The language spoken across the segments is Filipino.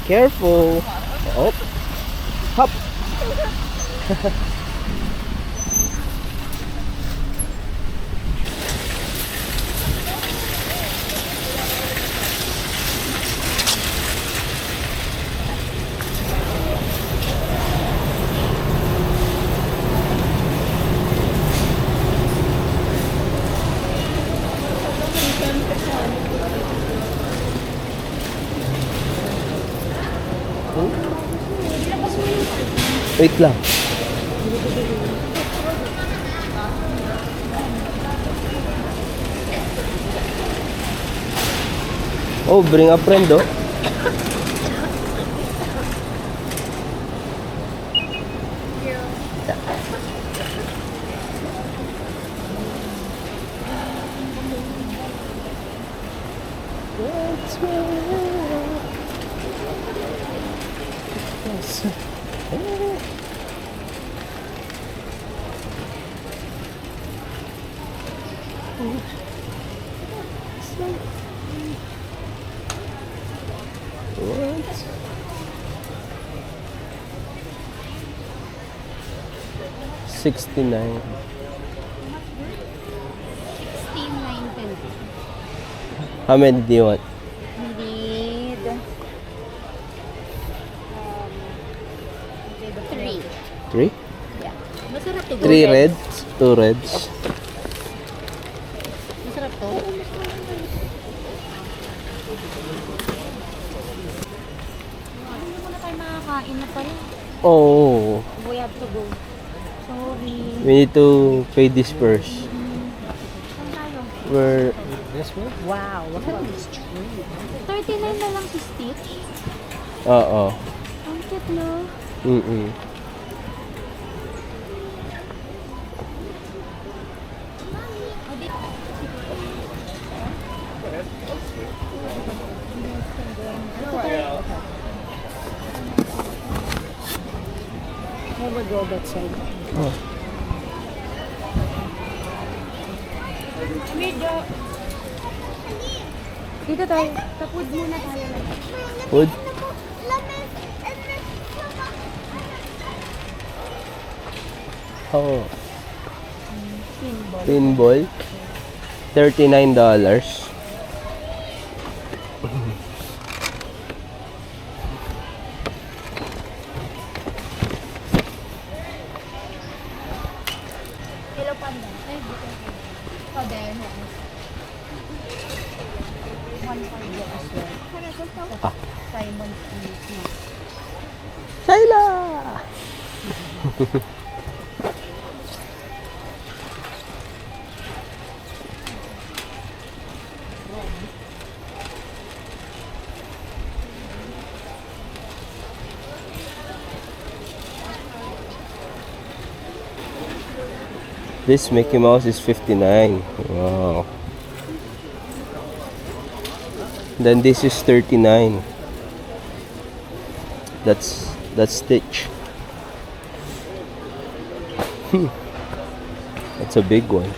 Careful. Oh. Hop. Wait lang. Oh, bring a friend, oh. What? $69. 16.19. How many do you want? We need three. 3? Yeah. Masarap to. 3 reds, 2 reds. Masarap to. Hindi mo na tayo makakain na pala. Oh, We have to go. Sorry. we need to pay this first. Saan tayo? We're Wow. Look at this tree. 39 na lang si Stitch. Oo. Ang cute, no? Mm-mm. Never go that side. Oh. Dito tayo. Tapos muna tayo. Food? Oh. Pinball. $39. Hello, Panda. Ay, dito. Oh, there. One Panda as well. Ah. Simon Smith. Shayla! This Mickey Mouse is 59. Wow. Then this is 39. That's Stitch. That's a big one.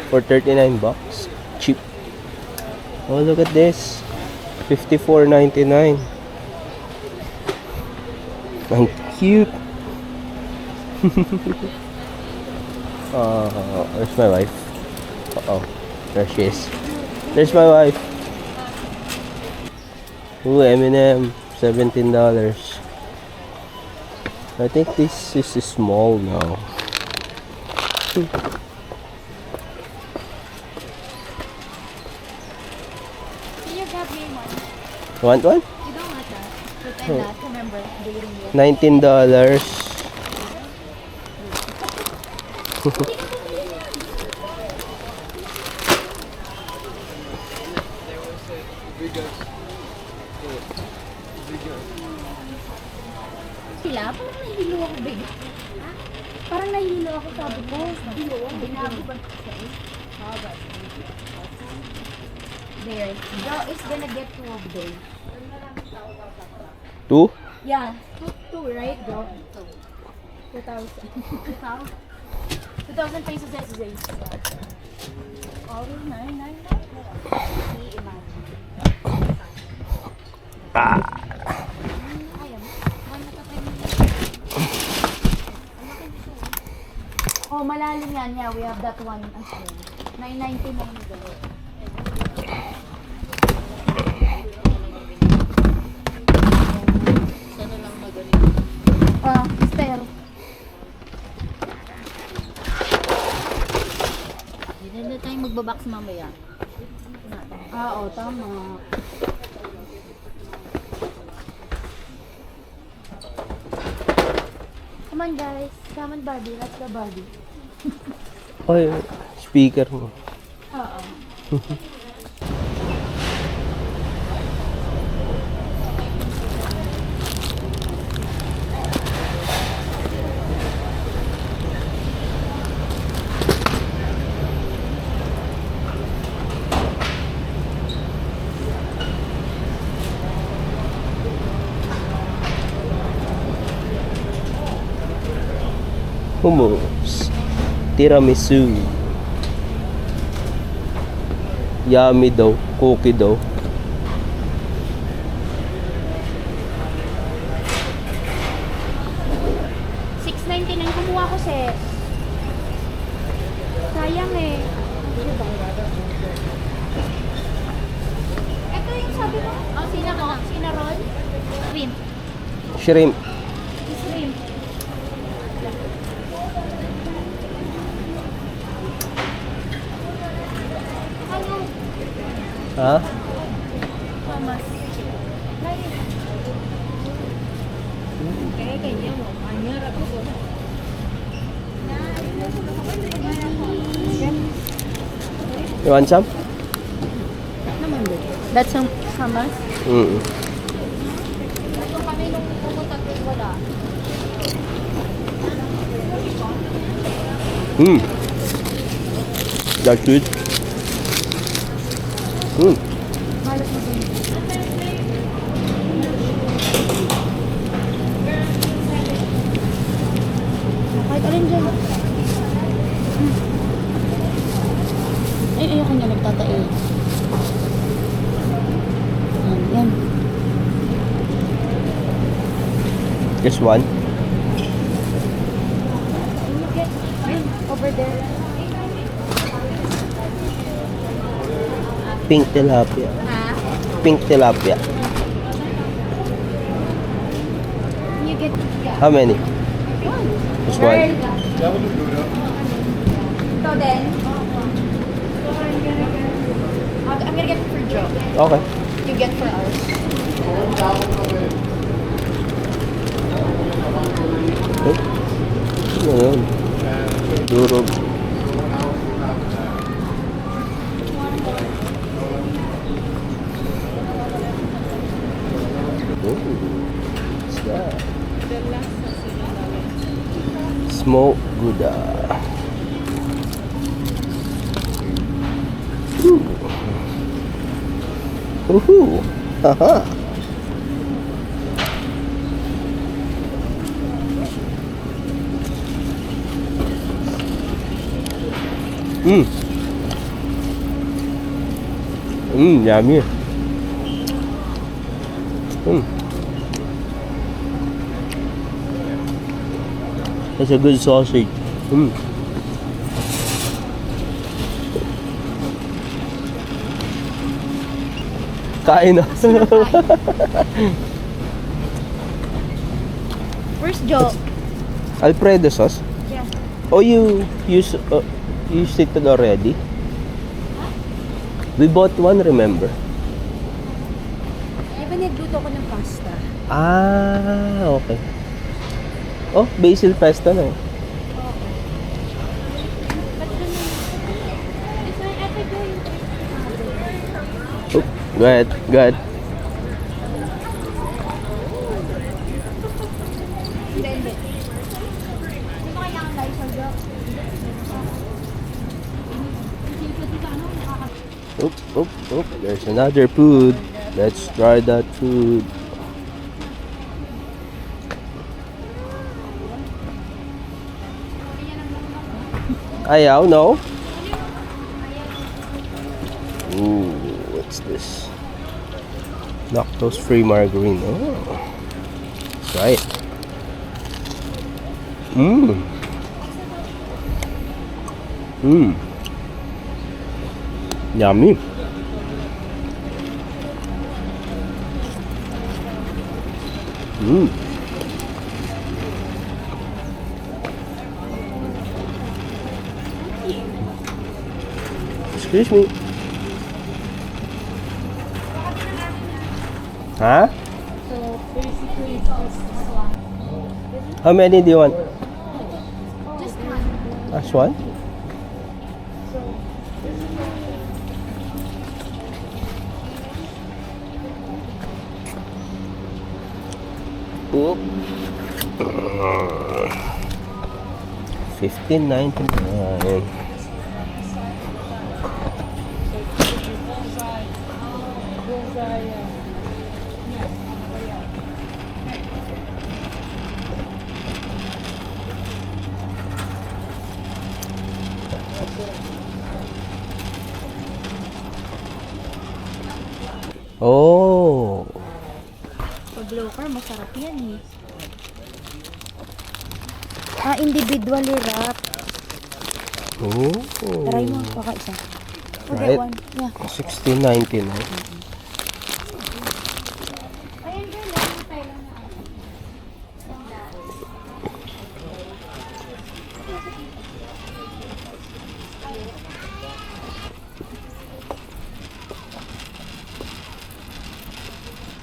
For 39 bucks. Cheap. Oh, look at this. $54.99. Ang cute. There's my wife. Uh-oh. There she is. There's my wife. Ooh, M&M. $17. I think this is small now. Can you grab me one? Want one? You don't want that. Pretend not. Remember, dating you. $19. Sila? Parang nahihilo ako big. Parang nahihilo ako sabi ko. Binago ba siya? There. Joe is gonna get 2 of them. 2? Yeah. Two, right, Joe? 2,000. 2,000 pesos as is. Oh, nine. Imagine. malalim yan. Yeah, we have that one as well. 999 daw. Sana lang magaling. Stair. Hindi na tayo magbabox mamaya. Oo, tama. Come on guys. Come on Barbie. Let's go Barbie. Oy, speaker mo. Oo. Hummus. Tiramisu. Yummy daw. Cookie daw. $6.99 kumuha ko sis. Sayang eh. Ito yung sabi mo? Sinaron? Shrimp. Shrimp. Shrimp. Ano? Ha? Thomas. Kaya kanya mo. Anyara ko ko. You want some? Naman din. That's some Thomas. Mm. Ito kami nung pumunta din wala. That's good. Malas mo din. Kahit alin dyan. Ay, ayoko niya nagtatae. Yan. Just one. Over there. Pink tilapia. Ha? Pink tilapia. You get How many? Just one. Ito din. I'm gonna get for Joe. Okay. You get for us. Ayun. Durog. What's that? Smoked Gouda. Woohoo! Haha! Yummy. That's a good sausage. Kain na. Where's Joe? Alfredo sauce? Yeah. Oh, you used it already? We bought one, remember? Diba nagluto ko ng pasta? Ah, okay. Oh, basil pesto na eh. Oh, go ahead, go ahead. Hindi. Hindi mo kailangan tayo sa Joe. There's another food. Let's try that food. Ayaw, no? Ooh, what's this? Lactose-free margarine. Oh, that's right. Mmm. Yummy. Mmm. Excuse me. Huh? So, basically, it's just this one. How many do you want? Just one. As one? Oop. 15.99. Oh. Pag local, masarap yan eh. Individually wrap. Oh. Try mo, baka isa. Right. One. Yeah. 16.99. Ayun girl, lang tayo lang na.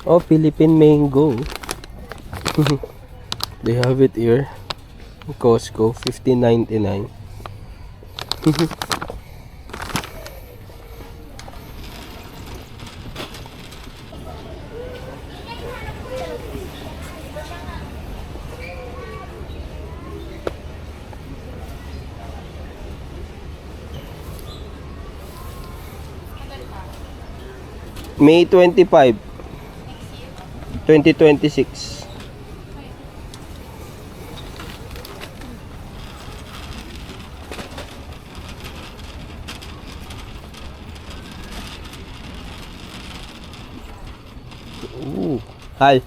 Oh, Philippine mango. They have it here. Costco, 15.99. May 25, 2026. Ooh. Hal.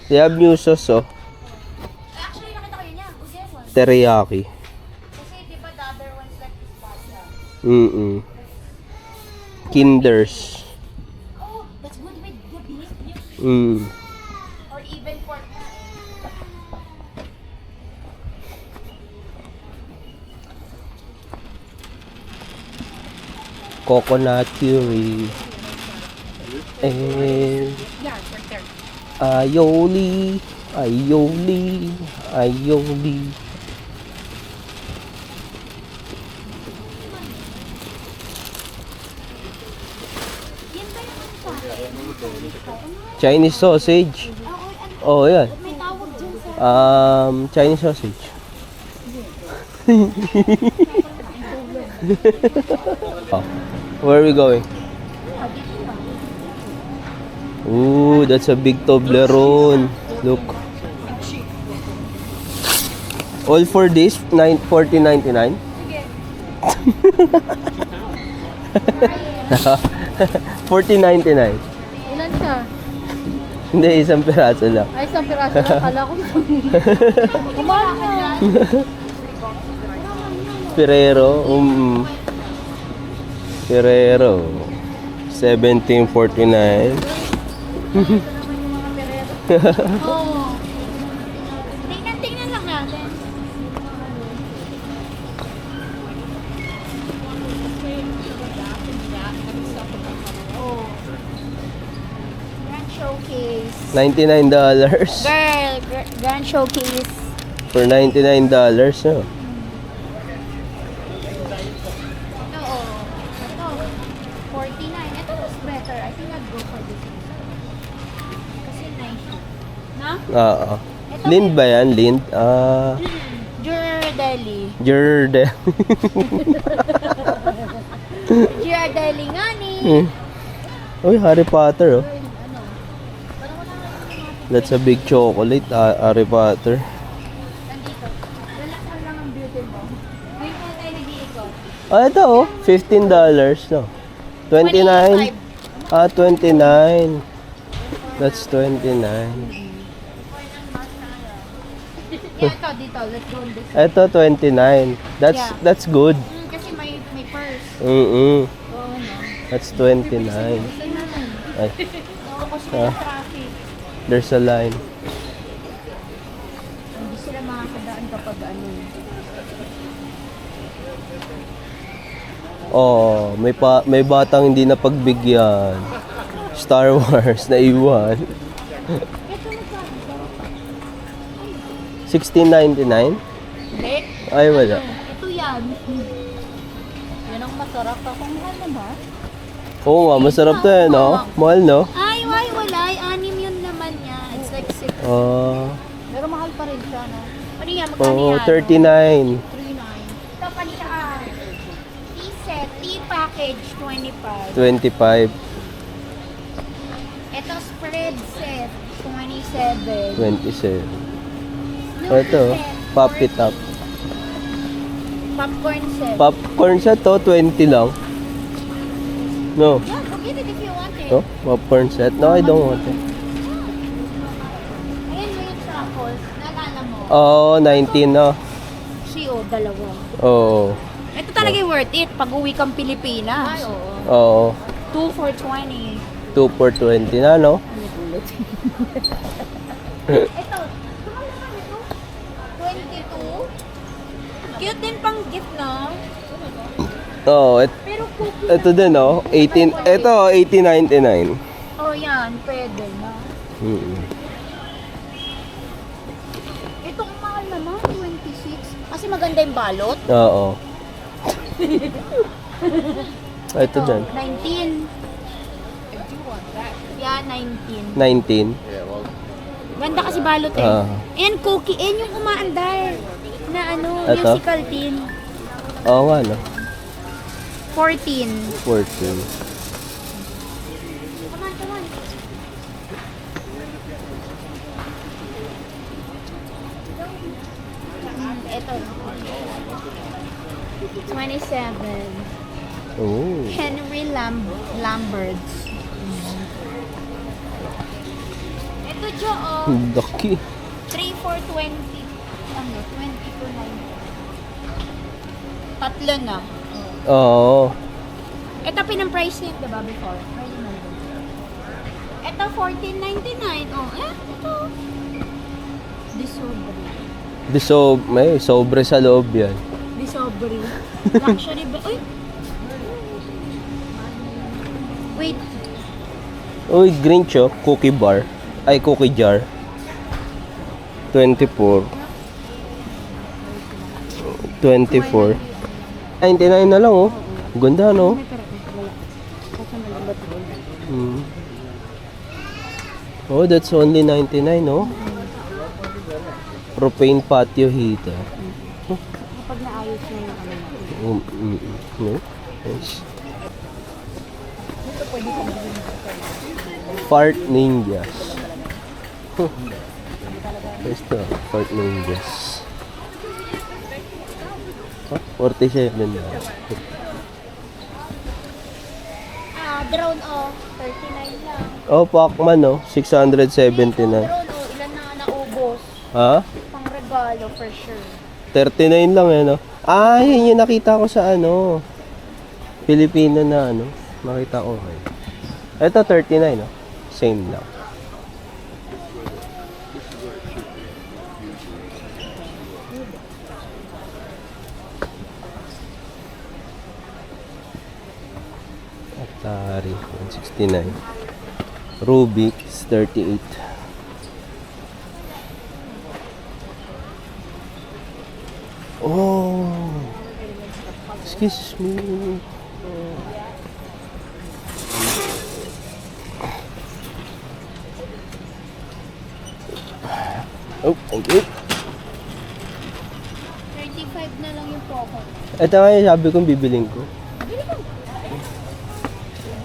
They have new sauce, oh. Actually, nakita ko yun niya. This one. Teriyaki. Kasi di ba the other ones like this pasta? Kinders. Oh, that's good with the beef. Or even pork. Coconut curry. And Yeah, for there. aioli. Aioli. Aioli. Yan ba yung sa Chinese sausage. Oh, yan. May tawag dyan sa... Chinese sausage. Oh, where are we going? Ooh, that's a big Toblerone. Look. All for this, 14.99. 14.99. Ilan siya? Hindi, isang piraso lang. Ay, isang piraso lang. Kala ko kumala ka dyan. Ferrero. Ferrero. 17.49. Oo. Tingnan lang natin. Oh. Grand Showcase. $99 Girl, Grand Showcase. for $99, no? Ito, oh. Ito, 49. Ito was better. I think I'd go for this. Kasi nice. Na? Oo. Lind ba yan? Lind? Ghirardelli. Jerde. Ghirardelli nga ni. Uy, Harry Potter, oh. Ano? Parang wala nga yung mga That's a big chocolate, Harry Potter. nandito. Lalaksan lang ang beauty mo. Ngayon po tayo nag-iikot. Ito, oh. $15, no? 29. 29. That's 29. Yeah, ito dito. Let's go on this. Ito, 29. That's good. Mm-mm. Oo, no? That's 29. Gusto naman. Ay, Oo, kasi Ah. may traffic. there's a line. Hindi sila makakadaan kapag ano. Oh, may batang hindi na pagbigyan. Star Wars na iwan. Ito magkano? 16.99? Hindi. Ay, wala. Ito yan. Yan ang masarap. Kung mahal na ba? Oo nga, masarap to eh, no? Mahal, no? Ay, wala. Anim yun naman niya. It's like 6. Pero mahal pa rin siya, no? Ano yan? Magkano Oh, yan? 39. 39. Ito panita. Tea set. Tea package. 25. 25. Ito spread set. 27. 27. Noodle Ito, set, Puppy 40. Top. Popcorn set. Popcorn set to, 20 lang. No. Yeah, go get it if you want it. No? Popcorn set? No, I don't want it. Ayan mo yung truffles. Naalala mo? Oh, 19 no? CO, dalawa. Oo. Ito talaga yung worth it pag uwi kang Pilipinas. Ay, oo. Oo. 2 for 20. 2 for 20 na, no? Ito, tumala ka nito. 22. Cute din pang gift, no? Oo, Pero cookie ito din, no? 18, ito, 18.99. Oh, yan. Pwede na. Mm. Ito ang mahal naman, 26. Kasi maganda yung balot. Oo. Ito din. 19. Yeah, 19. 19. Ganda kasi balot eh. Ah. And cookie, and yung umaandar na ano, Ito? musical tin. Oo nga, no? 14. 14. Come on, come on. Ito. 27. Oh. Henry Lamberts. Ito, Jo, oh. Daki. 3 for 20. Ano, 20 for 9. Tatlo na. Oo. Ito pinang-price yun, diba, before? I remember. Ito, 14.99. Oh, ito. Disobre. May sobre sa loob yan. Disobre. Luxury ba? Uy! Wait. Uy, Grinch, oh. Cookie bar. Ay, cookie jar. 24. 24. 99 na lang, oh. Ganda, no? Hmm. Oh, that's only 99, no? Propane patio heater. Kapag naayos na yung ano. No? Nice. Fart Ninjas. Ito, Fart Ninjas. Oh, 47 na. Drone, oh. 39 lang. Oh, Pacman, no? 679. Drone, oh. Ilan na naubos? Ha? Pang regalo, for sure. 39 lang, eh, no? Ah, yun yung nakita ko sa ano. Pilipino na, ano. Nakita ko, eh. Ito, 39, no? Same lang. Atari, 169. Rubik's, 38. Oh, excuse me. Oh, thank you. 35 na lang yung Poco. Ito nga yung sabi kong bibiling ko.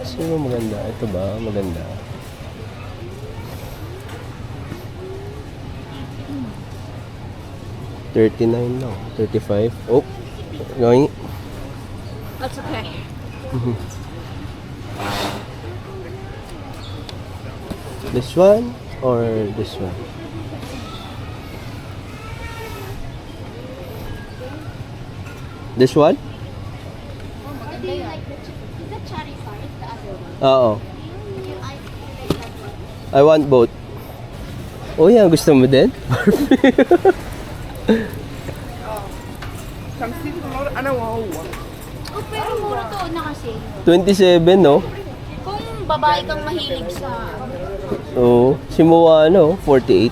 Sino maganda? Ito ba? Maganda. $39 lang. 35. Oh, going. That's okay. This one or this one? This one? do you like the cherry part? The other one? Oo. I like that one. I want both. Oh, yan. Gusto mo din? Oh, pero mura to na kasi. 27, no? Kung babae kang mahilig sa... Oo. Si Moana, 48.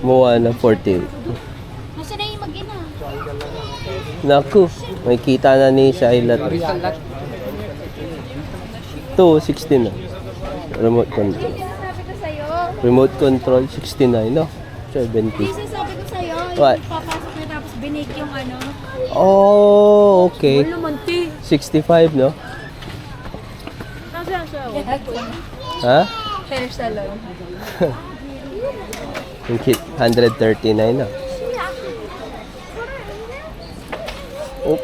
Moana, 48. Nasa na yung mag-ina? Naku, may kita na ni Shaila. Ito, 16 na. Remote control. Sabi ko sa'yo. Remote control, 69, no? 70. Kasi sabi ko sa'yo, What? yung papasok na tapos binake yung ano. Oh, okay. Lumanti. 65, no? Nasaan siya? Ha? Hair salon. Yung kit, 139 na. Oh.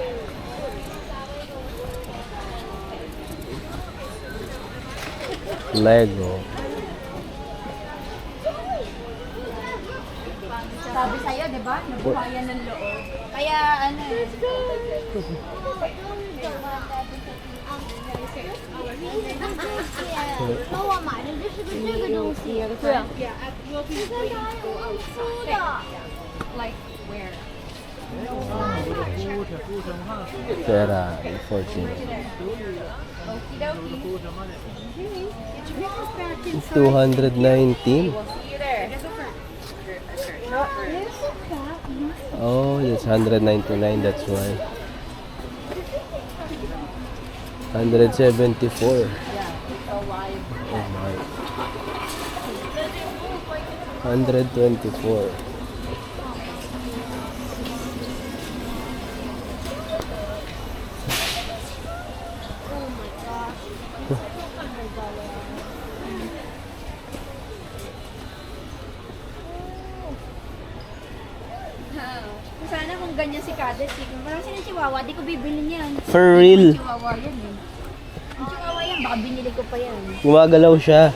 Lego. Sabi sa'yo, di ba? Nabuhayan ng loob. Kaya ano eh. Like where? Pera, 14. 219. Oh, it's 199, that's why. 174. Oh my. 124. Sana kung ganyan si Kades, kung parang sila Chihuahua, di ko bibili yan. For real. Chihuahua yan eh. Ang Chihuahua yan, baka binili ko pa yan. Gumagalaw siya.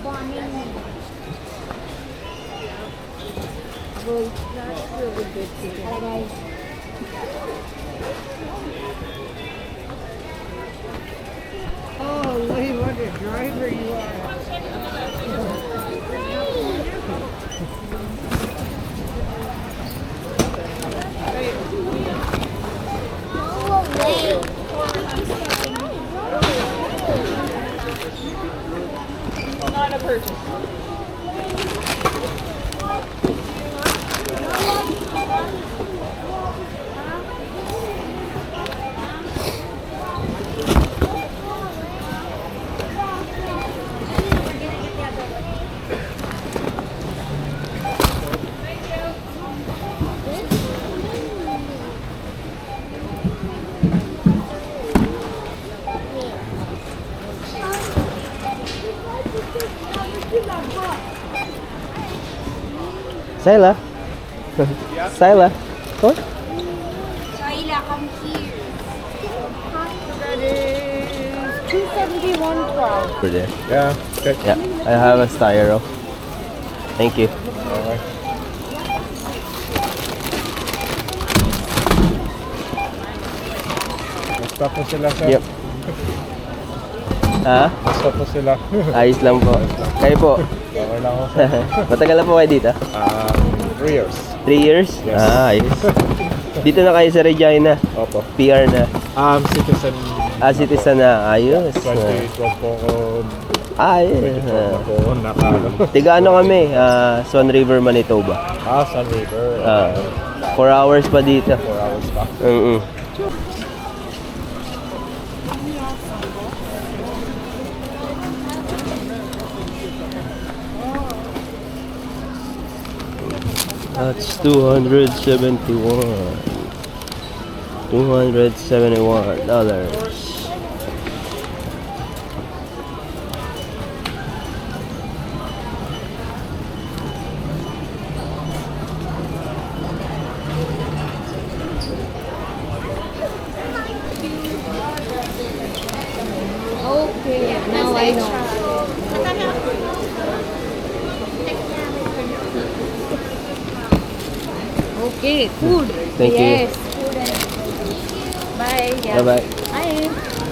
Bombing. Boy, that's really good. Hi guys. Oh, Lee, what a driver you are. Sila. Sila. What? Shaila, come here. That is 271 crowd. For there. Yeah, okay. Yeah, I have a styro. Thank you. Alright. Basta po sila sir. Yep. Ha? Basta po sila. Ayos lang po. Kayo po. Okay lang ako sir. Matagal na po kayo dito? 3 years. 3 years? Yes. Ah, ayos. Dito na kayo sa Regina. Opo. PR na. Citizen. Ah, citizen na. Ayos. 2012 po ako. Ayos. 2012 na po ako nakalo. Tiga ano kami? Swan River, Manitoba. Sun River. 4 hours pa dito. 4 hours pa. That's $271. $271. Okay, now I know. Okay, food. Thank you. Yes, food and bye. Yeah. Bye-bye. Bye.